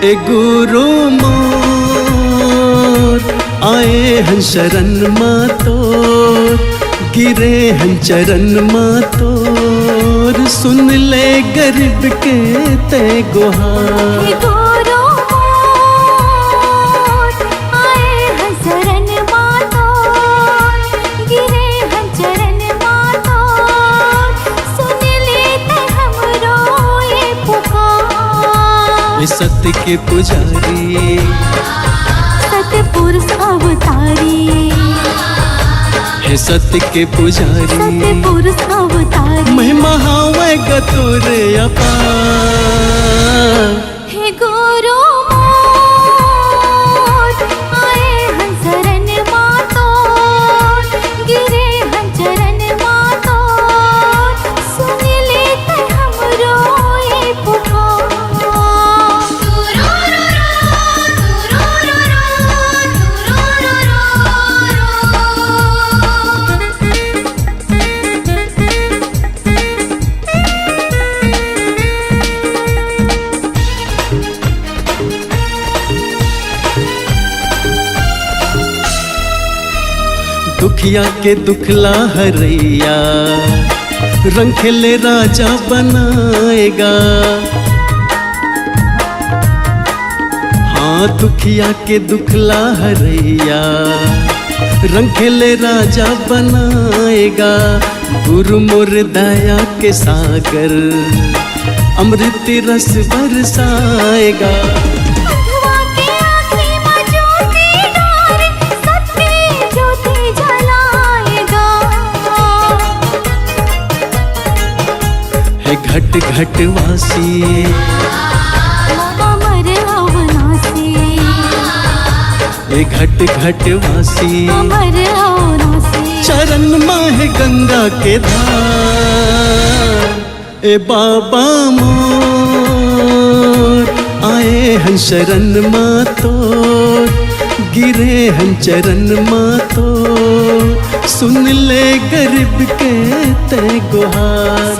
ए गुरु मोर आए हन शरण माँ तोर, गिरे हन चरण माँ तोर, सुन ले गरीब के ते गुहार। सत्य के पुजारी, सतपुरुष अवतारी, हे सत्य के पुजारी, सतपुरुष अवतारी, महिमा हावे गतुर अपार। हे गुरु मोर आए हन शरण माँ तोर, गिरे हन चरण माँ तोर, सुन लेते हमरो ये पुकार। दुखिया के दुखला हरैया, रंग खेले राजा बनाएगा। हाँ दुखिया के दुखला हरैया, रंग खेले राजा बनाएगा। गुरु मोर दया के सागर, अमृत रस बरसाएगा। घट घट वासी अमर अवनासी, ए घट घट वासी, अमर अवनासी, चरण माह गंगा के धार। ए बाबा मोर आए हन शरण माँ तोर, गिरे हन चरण माँ तोर, सुन ले गरीब के ते गुहार।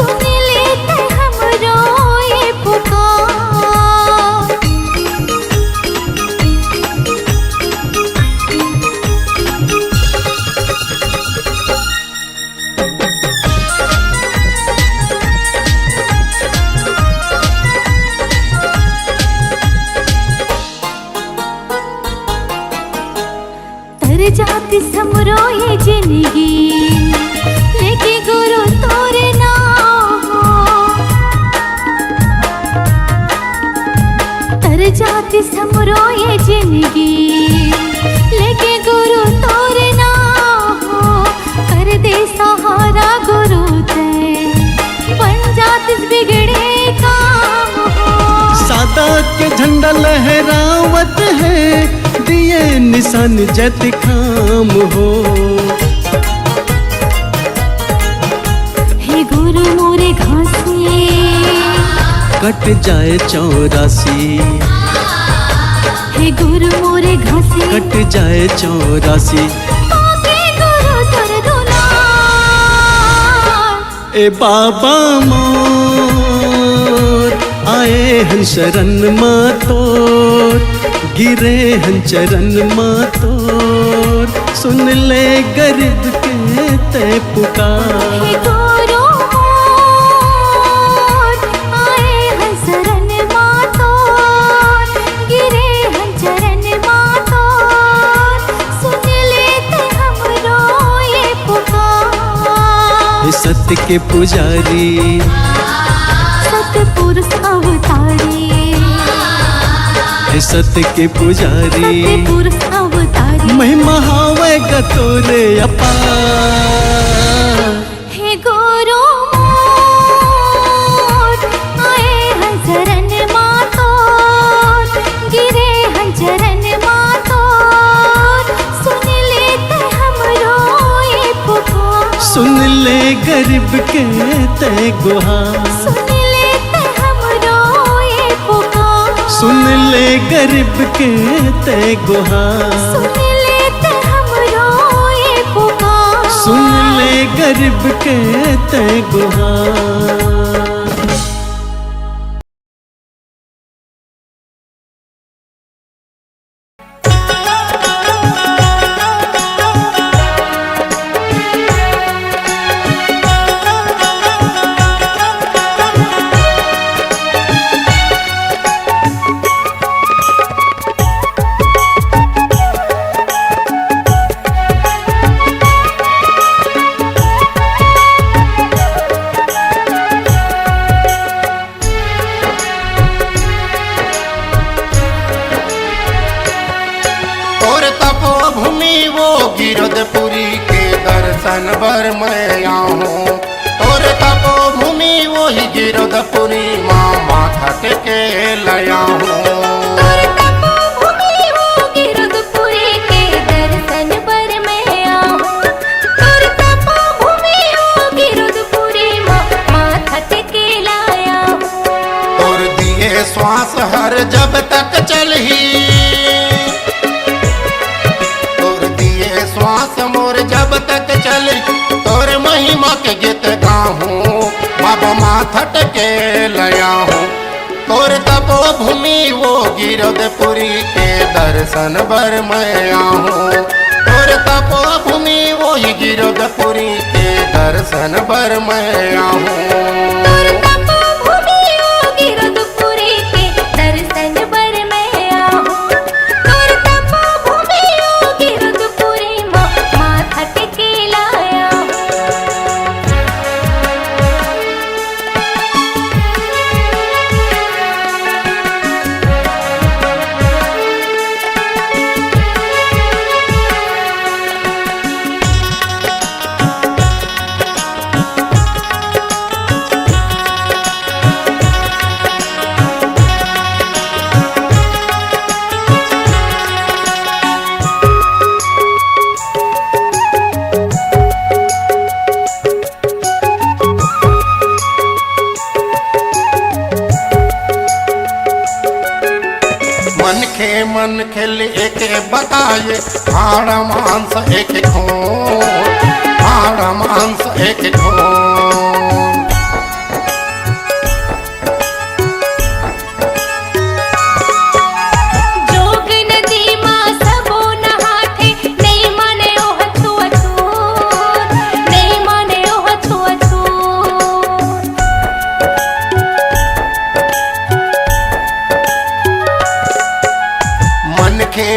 तर जाती समरो ये जिंदगी, लेके गुरु तोरे नाम हो। तर जाती समरो ये जिंदगी, लेके गुरु तोरे नाम हो। कर दे सहारा गुरु ते, बन जाती बिगड़े काम हो। सादा के झंडा लहरावत है, दिए निशान जत खाम हो। हे गुरु मोरे घासी, कट जाए 84। हे गुरु मोरे घासी, कट जाए 84। गुरु तर दुलार। ए बाबा मोर आए हन शरण माँ तोर, गिरे हन चरण माँ तोर, सुन ले गरीब के ते पुकार। हे गुरु मोर आए हन शरण माँ तोर, गिरे हन चरण माँ तोर, सुन लेते हमरो ये पुकार। हे सत्य के पुजारी, सतपुरुष अवतारी, हे सत्य के पुजारी, सतपुरुष अवतारी, महिमा हावे गतुर अपार। हे गुरु मोर आए हन शरण माँ तोर, गिरे हन चरण माँ तोर, सुन लेते हमरो ये पुकार। सुन ले गरीब के ते गुहार। सुन लेते हमरो ये पुकार। सुन ले गरीब के ते गुहार। सुन लेते हमरो ये पुकार। सुन ले गरीब के ते गुहार। वो गिरधपुरी के दर्शन भर मैं आऊं। और तपो भूमि वो ही गिरधपुरी माँ माथा टेके लया हूँ। और तपोभूमि वो गिरधपुरी के दर्शन पर मैं आऊं। और तपोभूमि वो गिरधपुरी माथा टेके लाया हूँ। और दिए श्वास हर जब तक चलही, और दिए श्वास मोर जब तक चलही, तोर महिमा के गीत गाहूँ बाबा माथा टेके लया हूँ। तोर तपो भूमि वो गिरधपुरी के दर्शन भर मैं आऊं। तोर तपो भूमि वो ही गिरधपुरी के दर्शन भर मैं आऊं। और तपोभूमि वो गिरधपुरी के दर्शन पर मैं आऊं। और तपोभूमि वो गिरधपुरी माथा टेके लाया हूँ। मन खेल एक बताए, हाड़ मांस एक खून, हाड़ मांस एक खून। जोग नदी मां सबो नहाथे, नहीं माने ओह छुअछूत, नहीं माने ओह छुअछूत।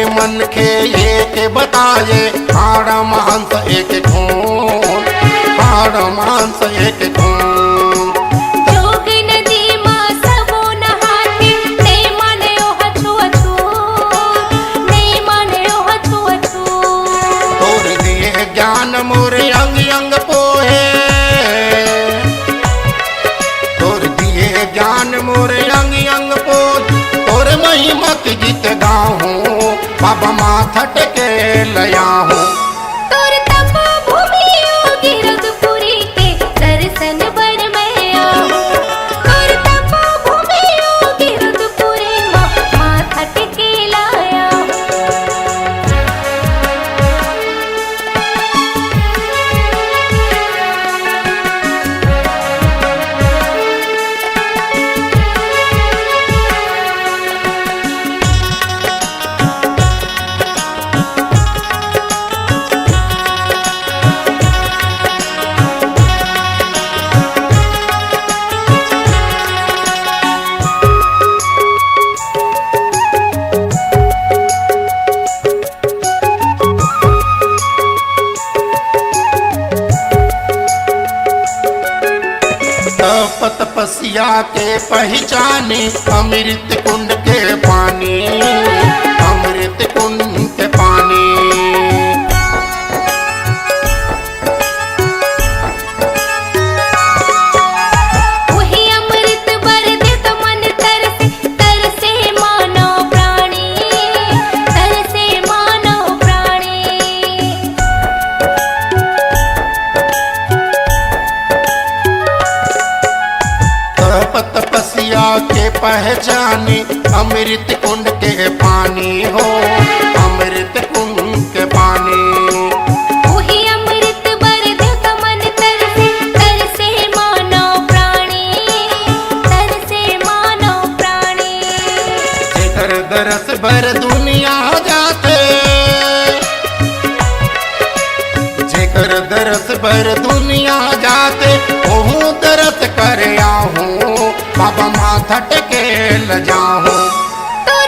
मन के एक बताए, हाड़ मांस एक खून, हाड़ मांस एक खून। जोग नदी मां सबो नहाथे, नहीं माने ओह छुअछूत, नहीं माने ओह छुअछूत। तोर दिए ज्ञान मोर अंग अंग पोहे, तोर दिए ज्ञान मोर अंग अंग पोहे। तोर महिमा के गीत गाऊं बाबा माथा टेके लया हूँ। और तपोभूमि वो गिरधपुरी के दर्शन पर मैं आऊं। और तपोभूमि वो गिरधपुरी माथा टेके लाया हूँ। तपस्या के पहचाने, अमृत कुंड के पानी, अमृत कुंड के पानी। वही अमृत बर दे तो मन तरसे, तरसे मानो प्राणी, तरसे मानो प्राणी। तपस्या के पहचाने, अमृत कुंड के पानी हो, अमृत कुंड के पानी। वही अमृत बर दे तो मन तरसे, तरसे मानो प्राणी, तरसे मानो प्राणी। जेकर दरस भर दुनिया जाते, जेकर दरस भर दुनिया जाते, ओहू दरस कर आऊं बाबा माथा टेके ल जाऊं। और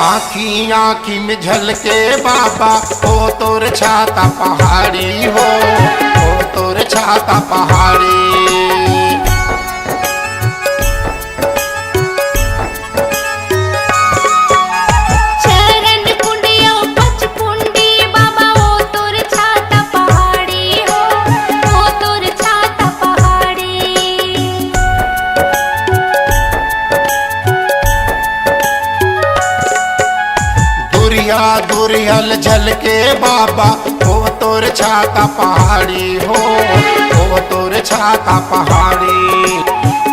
आखी आखी में झलके बाबा हो तोर छाता पहाड़ी हो तोर छाता पहाड़ी। दुरियल झलके बाबा हो तोर छाता पहाड़ी हो तोर छाता पहाड़ी।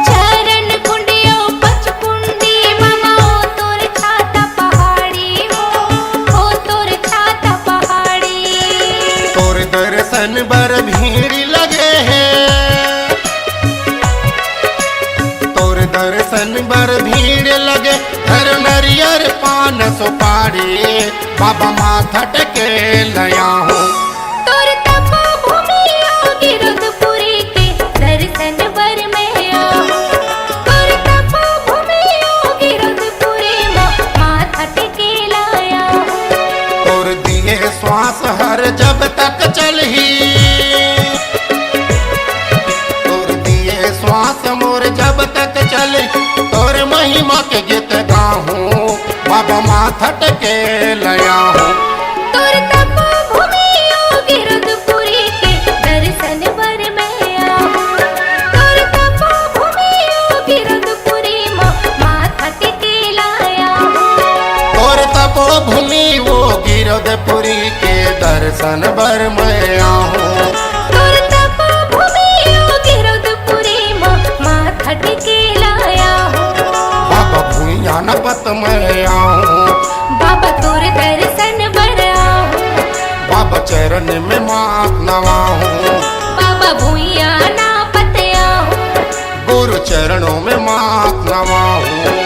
चरण कुंडियो पचकुंडी बाबा हो तोर छाता पहाड़ी हो तोर छाता पहाड़ी। तोर दर्शन बर भीड़ लगे है तोर दर्शन बर भीड़ लगे हर नरियर पान सुपारी बाबा माथा टके लया हूँ। तोर तपो भूमि योगी रुद्रपुरी के दर्शन बर में आओ। तोर तपो भूमि योगी रुद्रपुरी माथा टेके लाया हूँ। तोर दिए श्वास हर जब तक चलही तोर दिए श्वास मोर जब तक चले तोर महिमा के गीत गाहूँ बाबा माथा टके लया हूँ। तोर तपो भूमि योगी रुद्रपुरी के दर्शन बर में आओ। तोर तपो भूमि योगी रुद्रपुरी माथा टेके लाया हूँ। तोर तपो भूमि वो गिरधपुरी के दर्शन बर मैं आहूँ। तोर तपो भूमि योगी रुद्रपुरी माथा टेके लाया हूँ। बाबा भूया न पत मैं आहूँ। बाबा तोर दर्शन बर आओ। बाबा चरण में मात नवाहूँ। बाबा भूया ना पत आओ। गुरु चरणों में मात नवाहूँ।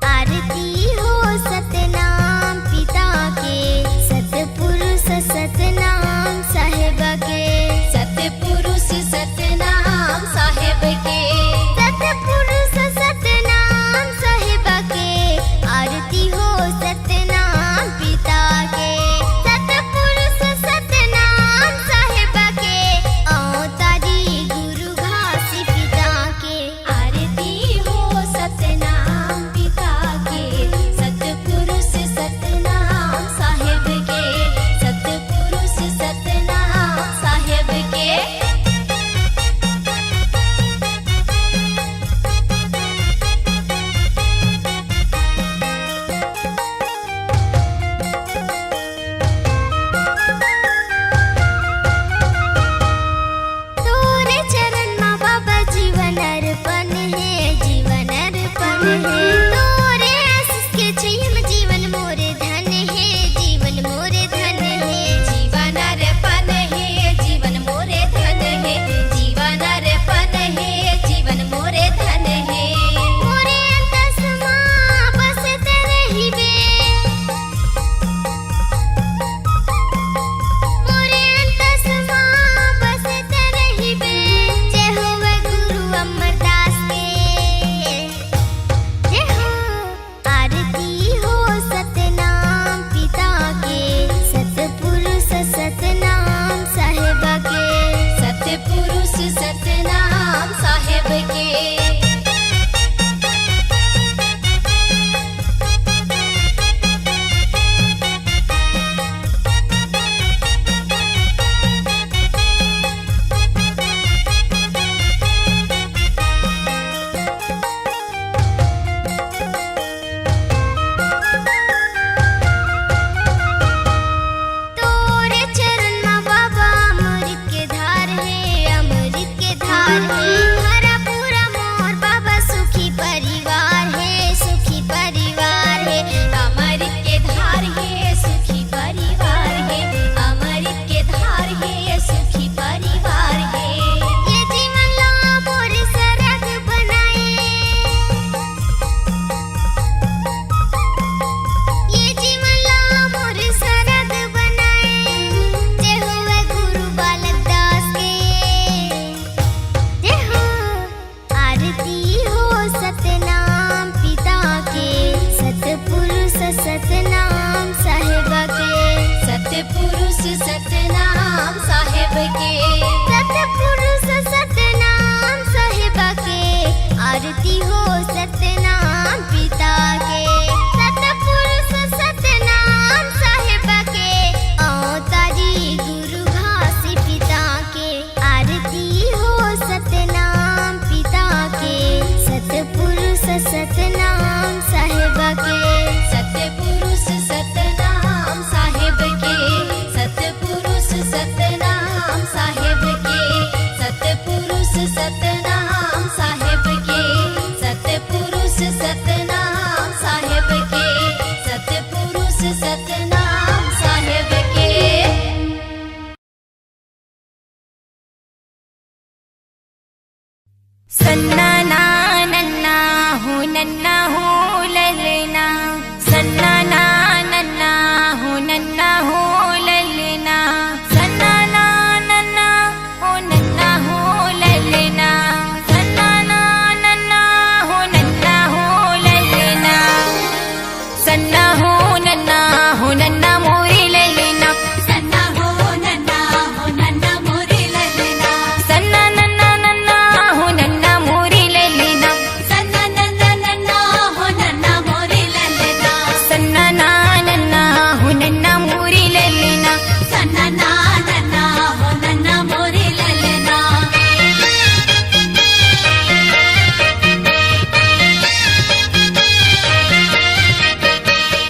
आरती हो सतनाम पिता के सतपुरुष सतनाम साहेब के सतपुरुष सतनाम साहेब के सतपुरुष सतनाम सन्ना ना नन्ना हो ललना, सन्ना ना नन्ना हो ललना, सन्ना ना नन्ना हो ललना, सन्ना ना नन्ना हो ललना, सन्ना हो नन्ना मोरे ललना, सन्ना हो नन्ना मोरे ललना, सन्ना नन्ना नन्ना हो नन्ना मोरे ललना, सन्ना नन्ना हो नन्ना मोरे ललना, सन्ना ना नन्ना हो नन्ना मोरे ललना, सन्ना ना नन्ना हो नन्ना मोरे ललना।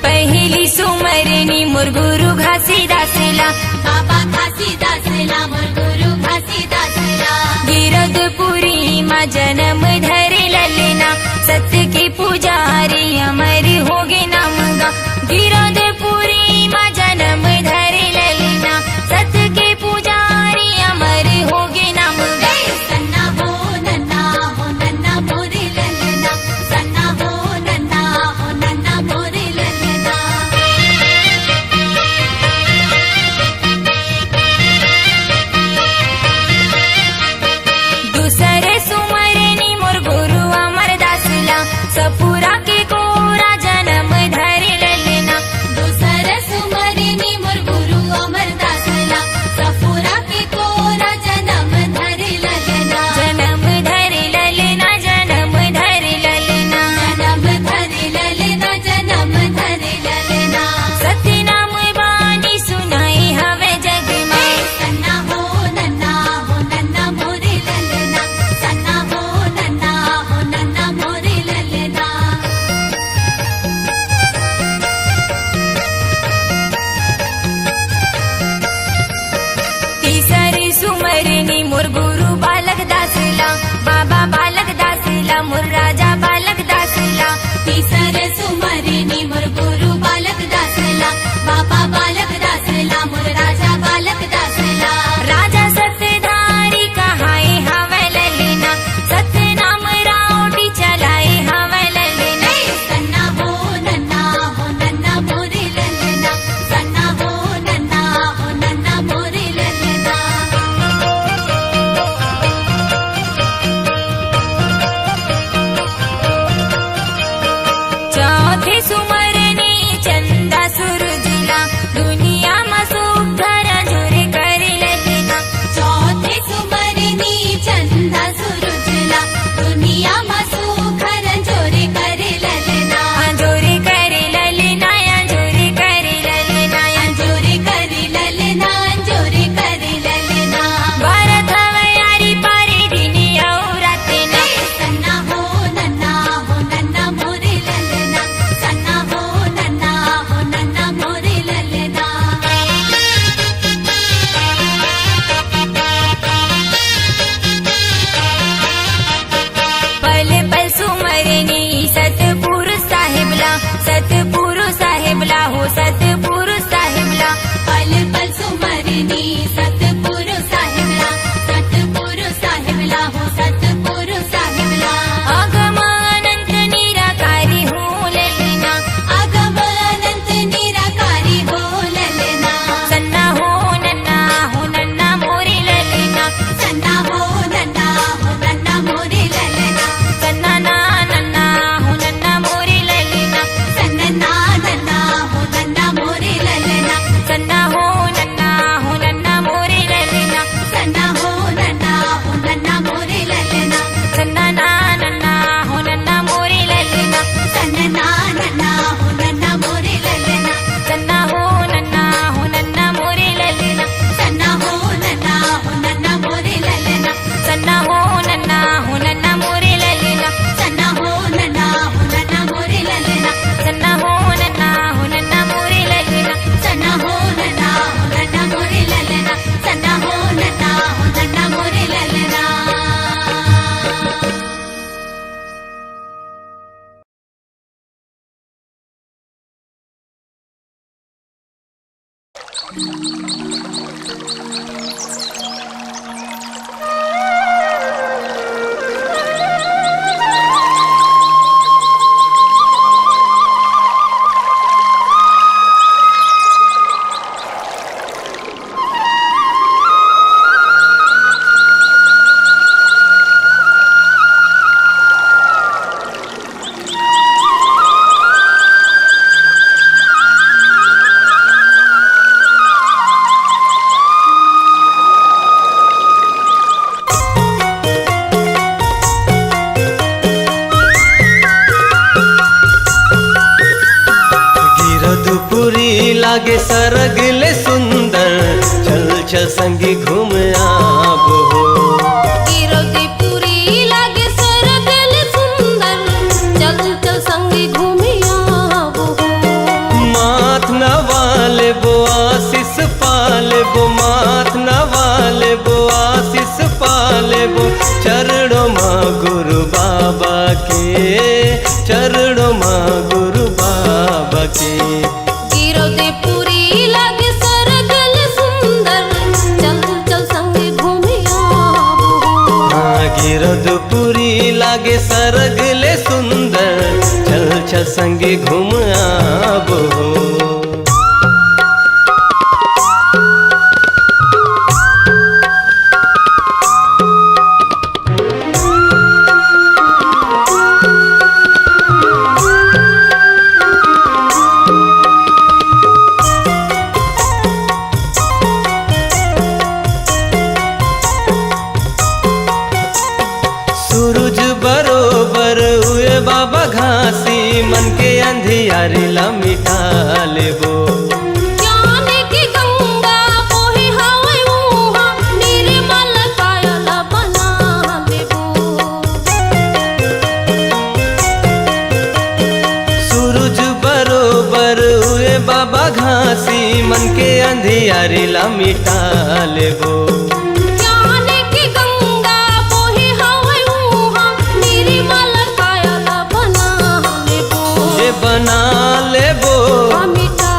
पहिली सुमरनी मोर गुरु घासीदासला, बाबा घासीदासला मोर गुरु घासीदासला, गिरधपुरी मा जन्म धरे ललना, सत्य के पुजारी अमर होगे नामगा, गिरधपुरी मा जन्म धरे ललना, सत्य के पुजारी अमर होगे नामगा। सन्ना हो नन्ना मोरे ललना, सन्ना हो नन्ना मोरे ललना। दूसरे सुमरनी मोर गुरु अमरदासला, सपुरा के कोरा जन्म धरे ललना, दूसरे सुमरनी मोर गुरु अमरदासला, सपुरा के कोरा जन्म धरे ललना, जन्म धरे ललना, जन्म धरे ललना, जन्म धरे ललना, जन्म धरे ललना। सत्य नाम बानी सुनाई हवे जग में, सन्ना हो नन्ना मोरे ललना, सन्ना हो नन्ना मोरे ललना। तीसरी सुमरनी मोर गुरु बालक दासला, बाबा बालक दासला मोर राजा बालक दासला, तीसरे सुमरनी मोर गुरु बालक दासला, बाबा बालक दासला मोर राजा बालक दासला। राजा सत्यधारी कहाए हवे ललना, सत्य नाम रावटी चलाए हवे ललना, सन्ना हो नन्ना मोरे ललना, सन्ना हो नन्ना मोरे ललना। चौथे सुमरनी चंदा सूरजला, दुनिया में सुख धरा जोरे करे ललना, चौथे सुमरनी चंदा सूरजला, दुनिया में सुख धरा जोरे करे ललना, जोरे करे ललना, जोरे करे ललना, जोरे करे ललना, जोरे करे ललना। भारत हवे यारी पारे दिनी और राते ना, सन्ना हो नन्ना मोरे ललना, सन्ना हो नन्ना मोरे ललना। पल पल सुमरनी सतपुरुष साहिबला, सतपुरुष साहिबला हो सतपुरुष साहिबला, पल पल सुमरनी सतपुरुष साहिबला, सतपुरुष साहिबला हो सतपुरुष साहिबला। अगम अनंत निराकारी हो ललना, अगम अनंत निराकारी हो ललना, सन्ना हो नन्ना मोरे ललना, सन्ना हो नन्ना मोरे ललना, सन्ना ना नन्ना हो नन्ना मोरे ललना, सन्ना ना नन्ना हो नन्ना मोरे ललना, सन्ना हो नन्ना मोरे ललना, सन्ना हो नन्ना मोरे ललना, सन्ना ना नन्ना हो नन्ना मोरे ललना, सन्ना ना नन्ना हो नन्ना मोरे ललना, सन्ना हो नन्ना मोरे ललना, सन्ना हो नन्ना मोरे ललना, सन्ना हो नन्ना मोरे ललना, सन्ना हो नन्ना मोरे ललना, सन्ना हो नन्ना मोरे ललना, सन्ना हो नन्ना मोरे ललना, सन्ना हो नन्ना मोरे ललना। लागे सरग ले सुंदर, चल चल संगी घूम आबो हो। गिरदपुरी लागे सरग ले सुंदर, चल चल संगी घूमी आबो हो। माथ नवाले बो आशीष पाले बो, माथ नवाले बो आशीष पाले बो, चरणों माँ गुरु बाबा के, चरणों माँ गुरु बाबा के। गिरदपुरी लागे सरग ले सुंदर, चल चल संगी घूमी आबो हो। हाँ गिरदपुरी लागे सरग ले सुंदर, चल चल संगी घूम आबो हो। सूरज बरोबर हुए बाबा घासी, मन के अंधियारी ला मिटा लेबो। ज्ञान की गंगा बोहे हवे उहा, निर्मल कायल बना लेबो। सूरज बरोबर हुए बाबा घासी, मन के अंधियारी ला मिटा लेबो। ज्ञान की गंगा बोहे हवे उहा, निर्मल कायल बना लेबो। ये बना लेबो, मिटा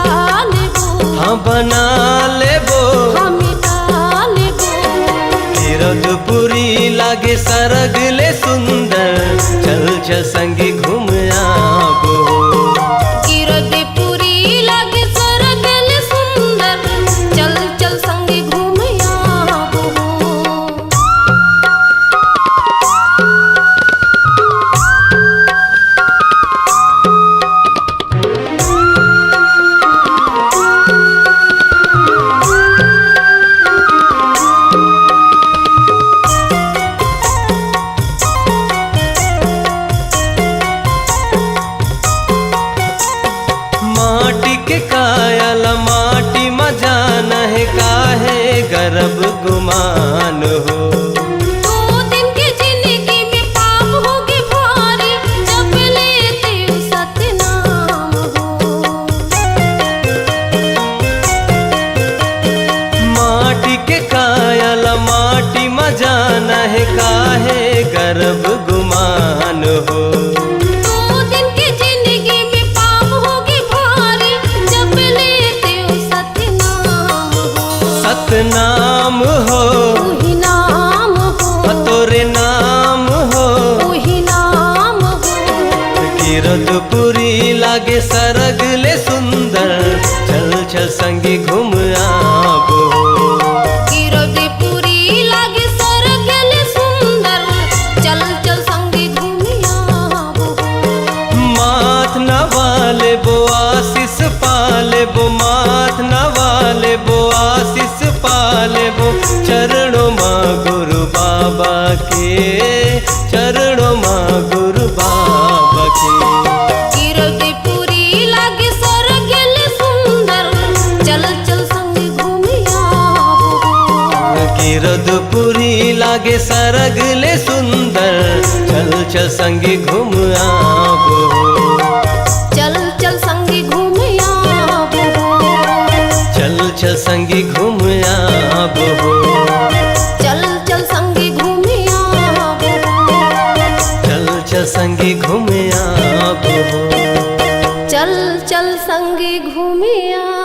लेबो, हाँ बना लेबो। मिटा लेबो। गिरदपुरी लागे सरग ले सुंदर, चल चल संगी घूम आबो हो। गिरदपुरी लागे सरग ले सुंदर, चल चल संगी घूमी आबो हो। माटी के कायल माटी मजान है, काहे गर्भ गुमान हो। दो दिन की जिंदगी में पाप होगी भारी, जब लेते हो सतनाम हो। माटी के कायल माटी मजान है, काहे गर्भ गुमान हो। दो दिन की जिंदगी में पाप होगी भारी, जब लेते हो सतनाम हो। सतनाम हो, वही नाम हो, तोरे नाम हो। वही नाम हो। गिरदपुरी लागे सरग ले सुंदर, चल चल संगी घूम आबो हो। गिरदपुरी लागे सरग ले सुंदर, चल चल संगी घूमी आबो हो। माथ नवाले बो आशीष पाले बो, माथ नवाले बो आशीष पाले बो, चरणों माँ गुरु बाबा के, चरणों माँ गुरु बाबा के। गिरदपुरी लागे सरग ले सुंदर, चल चल संगी घूमी आबो हो। गिरदपुरी लागे सरग ले सुंदर, चल चल संगी घूम आबो हो। चल चल संगी घूमी आबो हो। चल चल संगी घूम आबो हो। चल चल संगी घूमी आबो हो। चल चल संगी घूम आबो हो। चल चल संगी घूमी आबो।